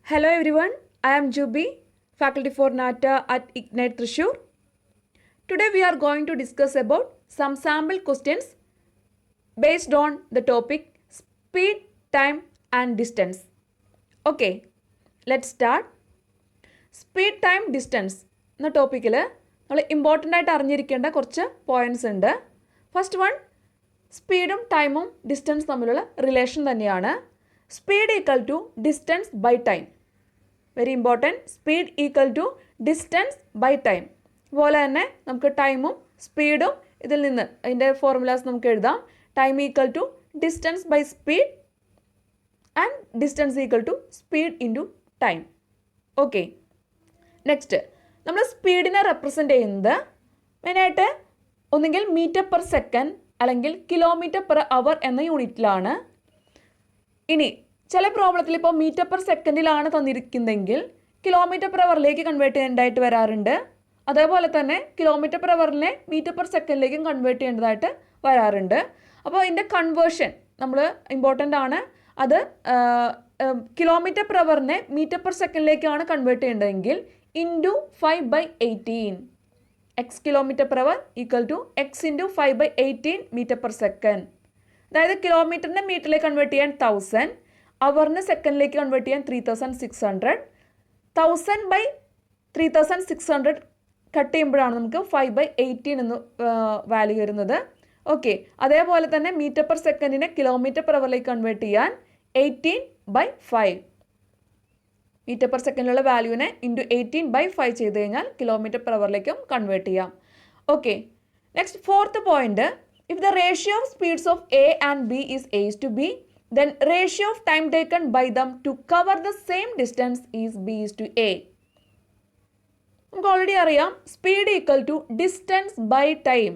Hello everyone, I am Jubi, faculty for NATA at Ignite Thrissur. Today we are going to discuss about some sample questions based on the topic speed, time and distance. Okay, let's start. Speed, time, distance എന്ന ടോപ്പിക്കിൽ നമ്മൾ important ആയിട്ട് അറിഞ്ഞിരിക്കേണ്ട കുറച്ച് points ഉണ്ട്. First one, സ്പീഡും ടൈമും distance തമ്മിലുള്ള റിലേഷൻ തന്നെയാണ്. Speed equal to distance by time. Very important, speed equal to distance by time. അതുപോലെ തന്നെ നമുക്ക് ടൈമും സ്പീഡും ഇതിൽ നിന്ന് അതിൻ്റെ ഫോർമുലാസ് നമുക്ക് എഴുതാം. Time equal to distance by speed and distance equal to speed into time. Okay, next നമ്മൾ സ്പീഡിനെ റെപ്രസെൻ്റ് ചെയ്യുന്നത് മെയിനായിട്ട് ഒന്നുകിൽ മീറ്റർ പെർ സെക്കൻഡ് അല്ലെങ്കിൽ കിലോമീറ്റർ പെർ അവർ എന്ന യൂണിറ്റിലാണ്. ഇനി ചില പ്രോബ്ലത്തിൽ ഇപ്പോൾ മീറ്റർ പെർ സെക്കൻഡിലാണ് തന്നിരിക്കുന്നതെങ്കിൽ കിലോമീറ്റർ പെർ അവറിലേക്ക് കൺവേർട്ട് ചെയ്യേണ്ടതായിട്ട് വരാറുണ്ട്. അതേപോലെ തന്നെ കിലോമീറ്റർ പെർ അവറിനെ മീറ്റർ പെർ സെക്കൻഡിലേക്കും കൺവേർട്ട് ചെയ്യേണ്ടതായിട്ട് വരാറുണ്ട്. അപ്പോൾ ഇതിൻ്റെ കൺവേർഷൻ നമ്മൾ ഇമ്പോർട്ടൻ്റ് ആണ്. അത് കിലോമീറ്റർ പെർ അവറിനെ മീറ്റർ പെർ സെക്കൻഡിലേക്കാണ് കൺവേർട്ട് ചെയ്യേണ്ടതെങ്കിൽ into 5/18 x kilometre per hour equal to x into 5/18 metre per second. അതായത് കിലോമീറ്ററിനെ മീറ്ററിലേക്ക് കൺവേർട്ട് ചെയ്യാൻ 1000, അവറിന് സെക്കൻഡിലേക്ക് കൺവേർട്ട് ചെയ്യാൻ 3600. 1000/3600 കട്ട് ചെയ്യുമ്പോഴാണ് നമുക്ക് 5/18 എന്ന് വാല്യൂ വരുന്നത്. ഓക്കെ, അതേപോലെ തന്നെ മീറ്റർ പെർ സെക്കൻഡിനെ കിലോമീറ്റർ പെർ അവറിലേക്ക് കൺവേർട്ട് ചെയ്യാൻ 18/5. മീറ്റർ പെർ സെക്കൻഡിലുള്ള വാല്യൂവിനെ ഇൻറ്റു 18/5 ചെയ്ത് കഴിഞ്ഞാൽ കിലോമീറ്റർ പെർ അവറിലേക്കും കൺവേർട്ട് ചെയ്യാം. Okay, next fourth point, if the ratio of speeds of A and B is A/B, then ratio of time taken by them to cover the same distance is B/A. നമുക്ക് already അറിയാം speed equal to distance by time.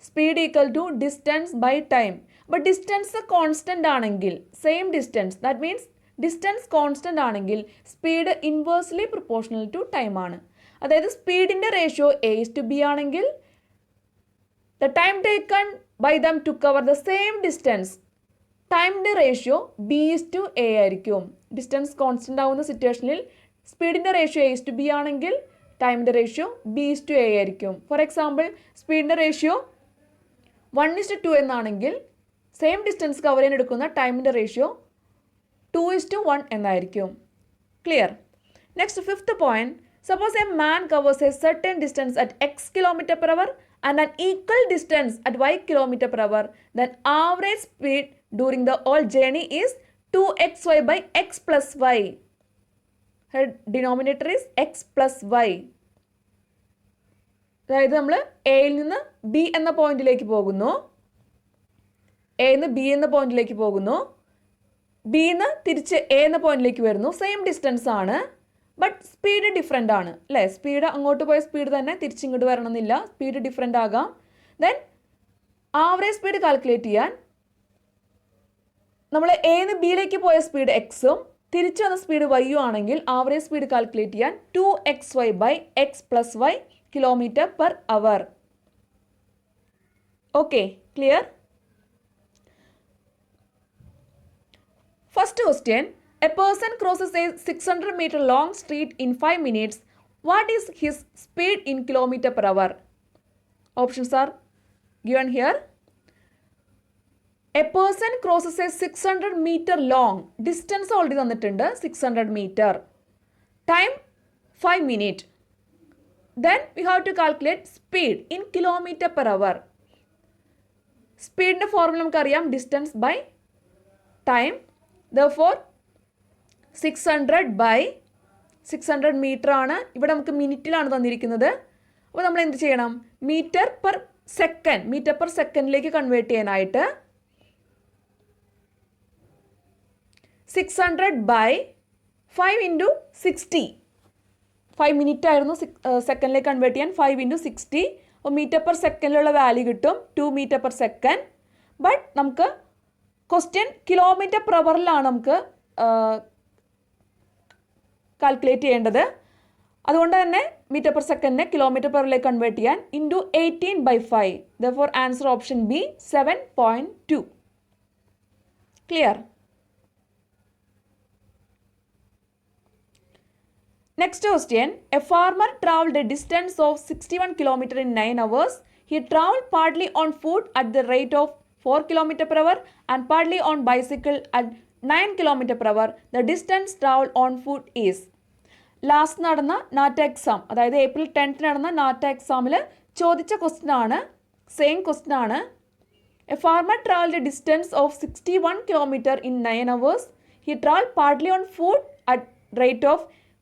Speed equal to distance by time. അപ്പോൾ distance constant ആണെങ്കിൽ same distance, that means distance constant ആണെങ്കിൽ speed inversely proportional to time ആണ്. അതായത് സ്പീഡിൻ്റെ ratio A/B ആണെങ്കിൽ the time taken by them to cover the same distance, ടൈമിൻ്റെ ratio B/A ആയിരിക്കും. Distance constant ആവുന്ന സിറ്റുവേഷനിൽ സ്പീഡിൻ്റെ റേഷ്യോ A/B ആണെങ്കിൽ ടൈമിൻ്റെ റേഷ്യോ B/A ആയിരിക്കും. ഫോർ എക്സാമ്പിൾ സ്പീഡിൻ്റെ റേഷ്യോ 1:2 എന്നാണെങ്കിൽ സെയിം ഡിസ്റ്റൻസ് കവർ ചെയ്യാൻ എടുക്കുന്ന ടൈമിൻ്റെ റേഷ്യോ 2:1 എന്നായിരിക്കും. Clear? Next fifth point, suppose a man covers a certain distance at x kilometer per hour and an equal distance at y kilometer per hour, then average speed during the whole journey is 2xy by x plus y. Her denominator is x plus y. അതായത് നമ്മൾ എയിൽ നിന്ന് B എന്ന പോയിന്റിലേക്ക് പോകുന്നു, എയിൽ നിന്ന് B എന്ന പോയിന്റിലേക്ക് പോകുന്നു, ബിന്ന് തിരിച്ച് എ എന്ന പോയിന്റിലേക്ക് വരുന്നു. സെയിം ഡിസ്റ്റൻസ് ആണ്, ബട്ട് സ്പീഡ് ഡിഫറെൻ്റ് ആണ് അല്ലേ? സ്പീഡ് അങ്ങോട്ട് പോയ സ്പീഡ് തന്നെ തിരിച്ചിങ്ങോട്ട് വരണമെന്നില്ല, സ്പീഡ് ഡിഫറെൻ്റ് ആകാം. ദെൻ ആവറേജ് സ്പീഡ് കാൽക്കുലേറ്റ് ചെയ്യാൻ നമ്മൾ എന്ന് ബിയിലേക്ക് പോയ സ്പീഡ് എക്സും തിരിച്ചു വന്ന സ്പീഡ് വൈയും ആണെങ്കിൽ ആവറേജ് സ്പീഡ് കാൽക്കുലേറ്റ് ചെയ്യാൻ 2xy by x plus y kilometre per our. Okay, clear? First question, a person crosses a 600 meter long street in 5 minutes. What is his speed in kilometer per hour? Options are given here. A person crosses a 600 meter long. Distance already തന്നിട്ടുണ്ട് 600 meter. Time 5 minutes. Then we have to calculate speed in kilometer per hour. സ്പീഡിൻ്റെ formula നമുക്കറിയാം, distance by time. Therefore 600 metre ആണ്. ഇവിടെ നമുക്ക് മിനിറ്റിലാണ് തന്നിരിക്കുന്നത്. അപ്പോൾ നമ്മൾ എന്ത് ചെയ്യണം? മീറ്റർ പെർ സെക്കൻഡിലേക്ക് കൺവേർട്ട് ചെയ്യാനായിട്ട് 600/5 × 60. 5 മിനിറ്റ് ആയിരുന്നു സെക്കൻഡിലേക്ക് കൺവേർട്ട് ചെയ്യാൻ. 5 × 60. അപ്പോൾ മീറ്റർ പെർ സെക്കൻഡിലുള്ള വാല്യൂ കിട്ടും 2 മീറ്റർ പെർ സെക്കൻഡ്. ബട്ട് നമുക്ക് ക്വസ്റ്റ്യൻ കിലോമീറ്റർ പെർ അവറിലാണ് നമുക്ക് കാൽക്കുലേറ്റ് ചെയ്യേണ്ടത്. അതുകൊണ്ട് തന്നെ മീറ്റർ പെർ സെക്കൻഡിനെ കിലോമീറ്റർ പെറിലേക്ക് കൺവേർട്ട് ചെയ്യാൻ into 18/5. Therefore answer option B 7.2. Clear? Next question. A farmer traveled a distance of 61 km in 9 hours. He traveled partly on foot at the rate of 4 km per hour and partly on bicycle at 9 km per hour. The distance traveled on foot is. Last നടന്ന നാറ്റ exam, അതായത് April 10th നടന്ന നാറ്റ എക്സാമിൽ ചോദിച്ച question ആണ്, same question ആണ്. A farmer travelled A distance of 61 km in 9 hours. He traveled partly on foot at rate of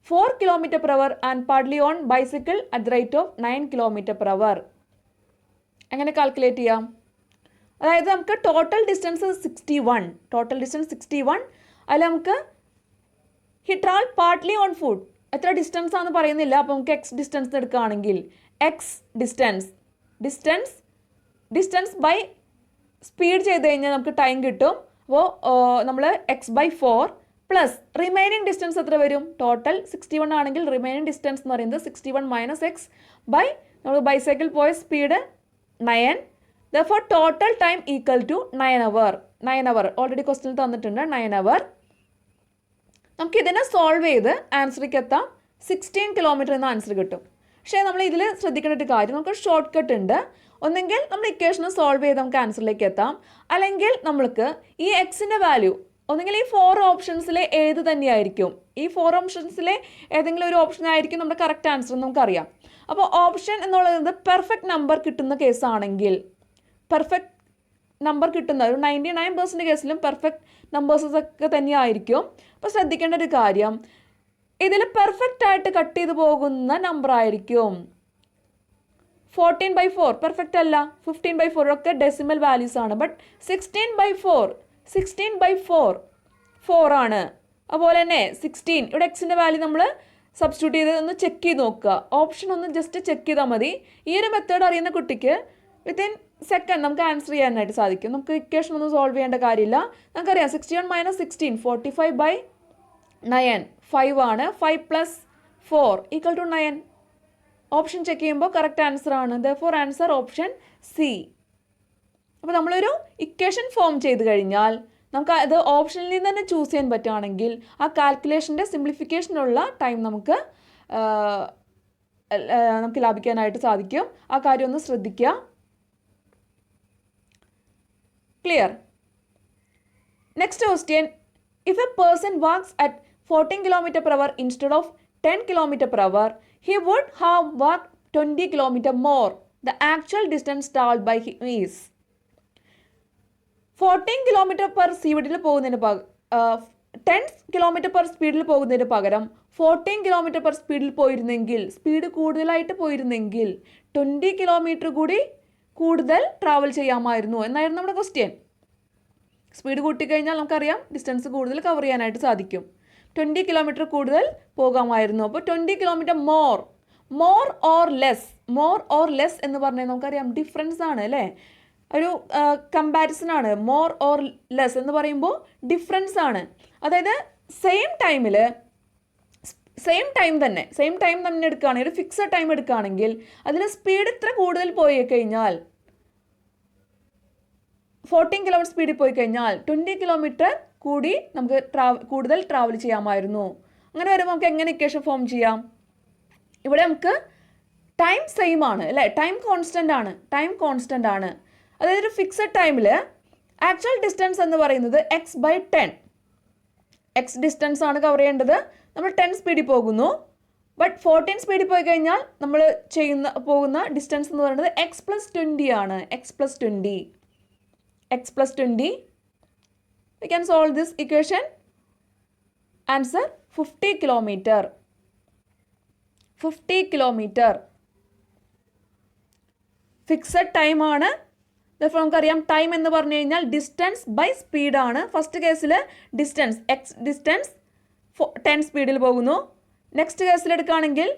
4 km per hour and partly on bicycle at the rate of 9 km per hour. എങ്ങനെ calculate ചെയ്യാം? അതായത് നമുക്ക് total distance 61, total distance 61, അതിൽ നമുക്ക് he travel partly on food, എത്ര distance ആണെന്ന് പറയുന്നില്ല. അപ്പോൾ നമുക്ക് എക്സ് ഡിസ്റ്റൻസ് എടുക്കുകയാണെങ്കിൽ എക്സ് ഡിസ്റ്റൻസ് ബൈ സ്പീഡ് ചെയ്ത് കഴിഞ്ഞാൽ നമുക്ക് ടൈം കിട്ടും. അപ്പോൾ നമ്മൾ x/4 പ്ലസ് റിമൈനിങ് ഡിസ്റ്റൻസ് എത്ര വരും? ടോട്ടൽ 61 ആണെങ്കിൽ റിമൈനിങ് ഡിസ്റ്റൻസ് എന്ന് പറയുന്നത് 61 - x ബൈ നമ്മൾ ബൈസൈക്കിൾ പോയ speed 9. Therefore total time equal to 9 hour. Already question തന്നിട്ടുണ്ട് 9 അവർ. നമുക്ക് ഇതിനെ സോൾവ് ചെയ്ത് ആൻസറിലേക്ക് എത്താം. 16 km എന്ന ആൻസർ കിട്ടും. പക്ഷേ നമ്മൾ ഇതിൽ ശ്രദ്ധിക്കേണ്ട ഒരു കാര്യം, നമുക്ക് ഷോർട്ട് കട്ട് ഉണ്ട്. ഒന്നെങ്കിൽ നമ്മൾ ഇക്വേഷൻ സോൾവ് ചെയ്ത് നമുക്ക് ആൻസറിലേക്ക് എത്താം, അല്ലെങ്കിൽ നമ്മൾക്ക് ഈ എക്സിൻ്റെ വാല്യൂ ഒന്നെങ്കിൽ ഈ 4 ഓപ്ഷൻസിലെ ഏത് തന്നെയായിരിക്കും, ഈ 4 ഓപ്ഷൻസിലെ ഏതെങ്കിലും ഒരു ഓപ്ഷൻ ആയിരിക്കും നമ്മുടെ കറക്റ്റ് ആൻസർ നമുക്കറിയാം. അപ്പോൾ ഓപ്ഷൻ എന്നുള്ളത് പെർഫെക്റ്റ് നമ്പർ കിട്ടുന്ന കേസാണെങ്കിൽ, പെർഫെക്റ്റ് നമ്പർ കിട്ടുന്ന ഒരു 99% കേസിലും പെർഫെക്റ്റ് നമ്പേഴ്സസ് ഒക്കെ തന്നെയായിരിക്കും. അപ്പോൾ ശ്രദ്ധിക്കേണ്ട ഒരു കാര്യം, ഇതിൽ പെർഫെക്റ്റ് ആയിട്ട് കട്ട് ചെയ്ത് പോകുന്ന നമ്പർ ആയിരിക്കും 14/4. പെർഫെക്റ്റ് അല്ല. 15/4 ഒക്കെ ഡെസിമൽ വാല്യൂസ് ആണ്. ബട്ട് 16/4 4 ആണ്. അതുപോലെ തന്നെ 16, ഇവിടെ എക്സിൻ്റെ വാല്യൂ നമ്മൾ സബ്സ്റ്റിറ്റ്യൂട്ട് ചെയ്ത് ഒന്ന് ചെക്ക് ചെയ്ത് നോക്കുക. ഓപ്ഷൻ ഒന്ന് ജസ്റ്റ് ചെക്ക് ചെയ്താൽ മതി. ഈ ഒരു മെത്തേഡ് അറിയുന്ന കുട്ടിക്ക് വിത്തിൻ സെക്കൻഡ് നമുക്ക് ആൻസർ ചെയ്യാനായിട്ട് സാധിക്കും. നമുക്ക് ഇക്വേഷൻ ഒന്നും സോൾവ് ചെയ്യേണ്ട കാര്യമില്ല. നമുക്കറിയാം 61 - 16 45/9 5 ആണ്. 5 + 4 = 9. ഓപ്ഷൻ ചെക്ക് ചെയ്യുമ്പോൾ കറക്റ്റ് ആൻസർ ആണ്. Therefore answer option C. അപ്പോൾ നമ്മളൊരു ഇക്വേഷൻ ഫോം ചെയ്ത് കഴിഞ്ഞാൽ നമുക്ക് അത് ഓപ്ഷനിൽ നിന്ന് തന്നെ ചൂസ് ചെയ്യാൻ പറ്റുകയാണെങ്കിൽ ആ കാൽക്കുലേഷൻ്റെ സിംപ്ലിഫിക്കേഷനുള്ള ടൈം നമുക്ക് ലാഭിക്കാനായിട്ട് സാധിക്കും. ആ കാര്യം ഒന്ന് ശ്രദ്ധിക്കുക. Clear? Next question. If A person wax at 14 km per hour instead of 10 km per hour, he would have walked 20 km more. The actual distance traveled by him is. 14 km per സ്പീഡിൽ പോകുന്നതിന് 10 km per സ്പീഡിൽ പോകുന്നതിന് പകരം 14 km per സ്പീഡിൽ പോയിരുന്നെങ്കിൽ, speed കൂടുതലായിട്ട് പോയിരുന്നെങ്കിൽ 20 km കൂടി കൂടുതൽ ട്രാവൽ ചെയ്യാമായിരുന്നു എന്നായിരുന്നു നമ്മുടെ ക്വസ്റ്റ്യൻ. സ്പീഡ് കൂട്ടിക്കഴിഞ്ഞാൽ നമുക്കറിയാം ഡിസ്റ്റൻസ് കൂടുതൽ കവർ ചെയ്യാനായിട്ട് സാധിക്കും. 20 km കൂടുതൽ പോകാമായിരുന്നു. അപ്പോൾ 20 km മോർ ഓർ ലെസ് എന്ന് പറഞ്ഞാൽ നമുക്കറിയാം ഡിഫറൻസ് ആണ് അല്ലേ, ഒരു കമ്പാരിസൺ ആണ്. മോർ ഓർ ലെസ് എന്ന് പറയുമ്പോൾ ഡിഫറൻസ് ആണ്. അതായത് സെയിം ടൈം തന്നെ എടുക്കുകയാണെങ്കിൽ, ഒരു ഫിക്സഡ് ടൈം എടുക്കുകയാണെങ്കിൽ അതിൽ സ്പീഡ് ഇത്ര കൂടുതൽ പോയി കഴിഞ്ഞാൽ 14 km സ്പീഡിൽ പോയി കഴിഞ്ഞാൽ 20 km കൂടി നമുക്ക് കൂടുതൽ ട്രാവൽ ചെയ്യാമായിരുന്നു. അങ്ങനെ വരുമ്പോൾ നമുക്ക് എങ്ങനെ ഇക്വേഷൻ ഫോം ചെയ്യാം? ഇവിടെ നമുക്ക് ടൈം സെയിം ആണ് അല്ലേ, ടൈം കോൺസ്റ്റൻ്റ് ആണ്. അതായത് ഒരു ഫിക്സഡ് ടൈമിൽ ആക്ച്വൽ ഡിസ്റ്റൻസ് എന്ന് പറയുന്നത് x/10. എക്സ് ഡിസ്റ്റൻസ് ആണ് കവർ ചെയ്യേണ്ടത്. നമ്മൾ 10 സ്പീഡിൽ പോകുന്നു. ബട്ട് 14 സ്പീഡിൽ പോയി കഴിഞ്ഞാൽ നമ്മൾ പോകുന്ന ഡിസ്റ്റൻസ് എന്ന് പറയുന്നത് x+20 ആണ്. x+20. We can solve this equation. Answer 50 km. Fixed time ആണ്. നമുക്കറിയാം ടൈം എന്ന് പറഞ്ഞു കഴിഞ്ഞാൽ ഡിസ്റ്റൻസ് ബൈ സ്പീഡാണ്. ഫസ്റ്റ് കേസിൽ ഡിസ്റ്റൻസ് 10 സ്പീഡിൽ പോകുന്നു. നെക്സ്റ്റ് കേസിൽ എടുക്കുകയാണെങ്കിൽ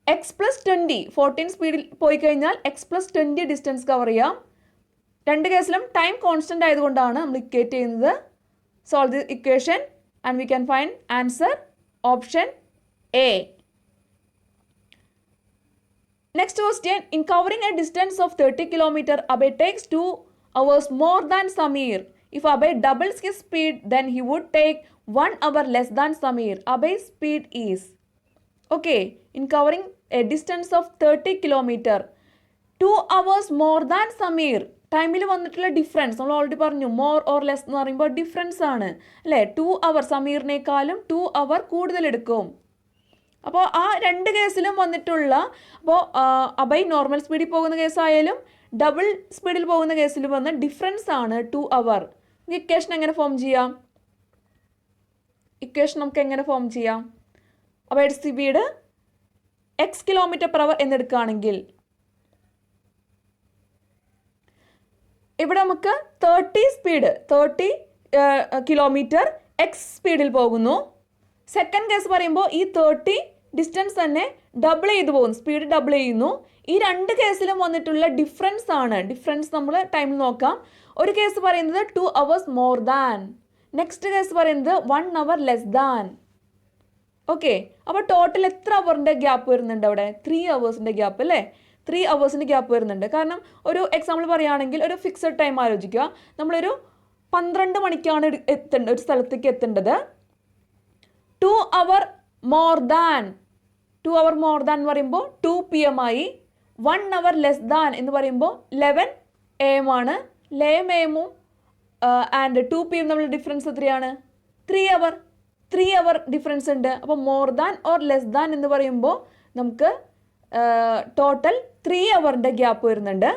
x+20 14 സ്പീഡിൽ പോയി കഴിഞ്ഞാൽ x+20 ഡിസ്റ്റൻസ് കവർ ചെയ്യാം. രണ്ട് കേസിലും ടൈം കോൺസ്റ്റൻ്റ് ആയതുകൊണ്ടാണ് നമ്മൾ ഇക്വേറ്റ് ചെയ്യുന്നത്. Solve the equation and we can find answer option A. Next question, in covering a distance of 30 km, Abhay takes 2 hours more than Samir. If Abhay doubles his speed, then he would take 1 hour less than Samir. Abhay's speed is, okay, in covering a distance of 30 km, 2 hours more than Samir. ടൈമിൽ വന്നിട്ടുള്ള difference നമ്മൾ already പറഞ്ഞു, more or less എന്ന് പറയുമ്പോൾ difference ആണ് അല്ലേ. 2 അവർ സമീറിനേക്കാളും 2 അവർ കൂടുതൽ എടുക്കും. അപ്പോൾ ആ രണ്ട് കേസിലും വന്നിട്ടുള്ള, അപ്പോൾ അബൈ നോർമൽ സ്പീഡിൽ പോകുന്ന കേസായാലും ഡബിൾ സ്പീഡിൽ പോകുന്ന കേസിലും വന്ന ഡിഫറൻസ് ആണ് 2 അവർ. ഇക്വേഷൻ എങ്ങനെ ഫോം ചെയ്യാം? ഇക്വേഷൻ നമുക്ക് എങ്ങനെ ഫോം ചെയ്യാം? അബൈയുടെ സ്പീഡ് x km/h എന്നെടുക്കുകയാണെങ്കിൽ ഇവിടെ നമുക്ക് 30 കിലോമീറ്റർ എക്സ് സ്പീഡിൽ പോകുന്നു. സെക്കൻഡ് കേസ് പറയുമ്പോൾ ഈ 30 ഡിസ്റ്റൻസ് തന്നെ ഡബിൾ ചെയ്ത് പോകുന്നു, സ്പീഡ് ഡബിൾ ചെയ്യുന്നു. ഈ രണ്ട് കേസിലും വന്നിട്ടുള്ള ഡിഫറൻസ് ആണ്. ഡിഫറൻസ് നമ്മൾ ടൈമിൽ നോക്കാം. ഒരു കേസ് പറയുന്നത് 2 hours more than, next case പറയുന്നത് 1 hour ലെസ് ദാൻ. ഓക്കെ, അപ്പോൾ ടോട്ടൽ എത്ര അവറിൻ്റെ ഗ്യാപ്പ് വരുന്നുണ്ട് അവിടെ? 3 hours ഗ്യാപ്പ് അല്ലേ? 3 hours ഗ്യാപ്പ് വരുന്നുണ്ട്. കാരണം ഒരു എക്സാമ്പിൾ പറയുകയാണെങ്കിൽ ഒരു ഫിക്സഡ് ടൈം ആലോചിക്കുക. നമ്മളൊരു 12 മണിക്കാണ് ഒരു സ്ഥലത്തേക്ക് എത്തേണ്ടത്. 2 hour മോർ ദാൻ എന്ന് പറയുമ്പോൾ 2 PM ആയി. 1 hour ലെസ് ദാൻ എന്ന് പറയുമ്പോൾ 11 AM ആണ്. 11 AM ആൻഡ് 2 PM തമ്മിലുള്ള ഡിഫറൻസ് എത്രയാണ്? 3 hour ഡിഫറൻസ് ഉണ്ട്. അപ്പോൾ more than or less than എന്ന് പറയുമ്പോൾ നമുക്ക് ടോട്ടൽ 3 hour ഗ്യാപ്പ് വരുന്നുണ്ട്.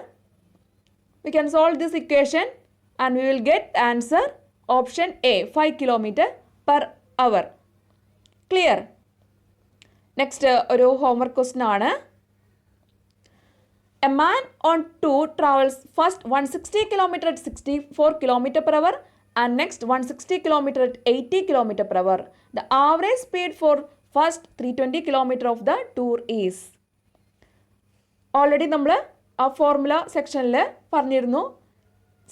We can solve this equation and we will get answer option A, 5 km/h. Clear? Next ഒരു homework question ആണ്. A man on tour travels first 160 km at 64 km/h and next 160 km at 80 km/h. The average speed for first 320 km of the tour is. Already നമ്മൾ ആ formula സെക്ഷനിൽ പറഞ്ഞിരുന്നു.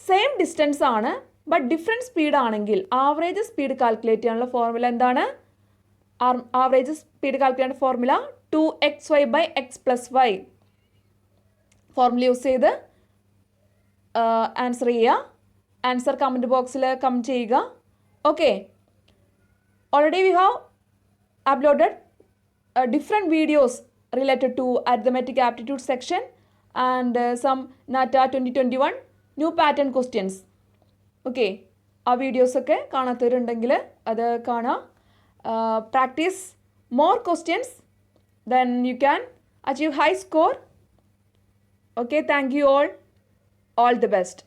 Same distance ആണ് but different speed ആണെങ്കിൽ average speed calculate ചെയ്യാനുള്ള formula എന്താണ്? Average speed calculate ചെയ്യുന്ന formula 2xy/x+y formula use ചെയ്ത് ആൻസർ ചെയ്യുക. ആൻസർ കമൻറ്റ് ബോക്സിൽ കമൻറ്റ് ചെയ്യുക. Okay, already we have uploaded different videos related to arithmetic aptitude section and some NATA 2021 new pattern questions. Okay, ആ വീഡിയോസൊക്കെ കാണാത്തവരുണ്ടെങ്കിൽ അത് കാണാം. Practice more questions, then you can achieve high score. Okay, thank you all the best.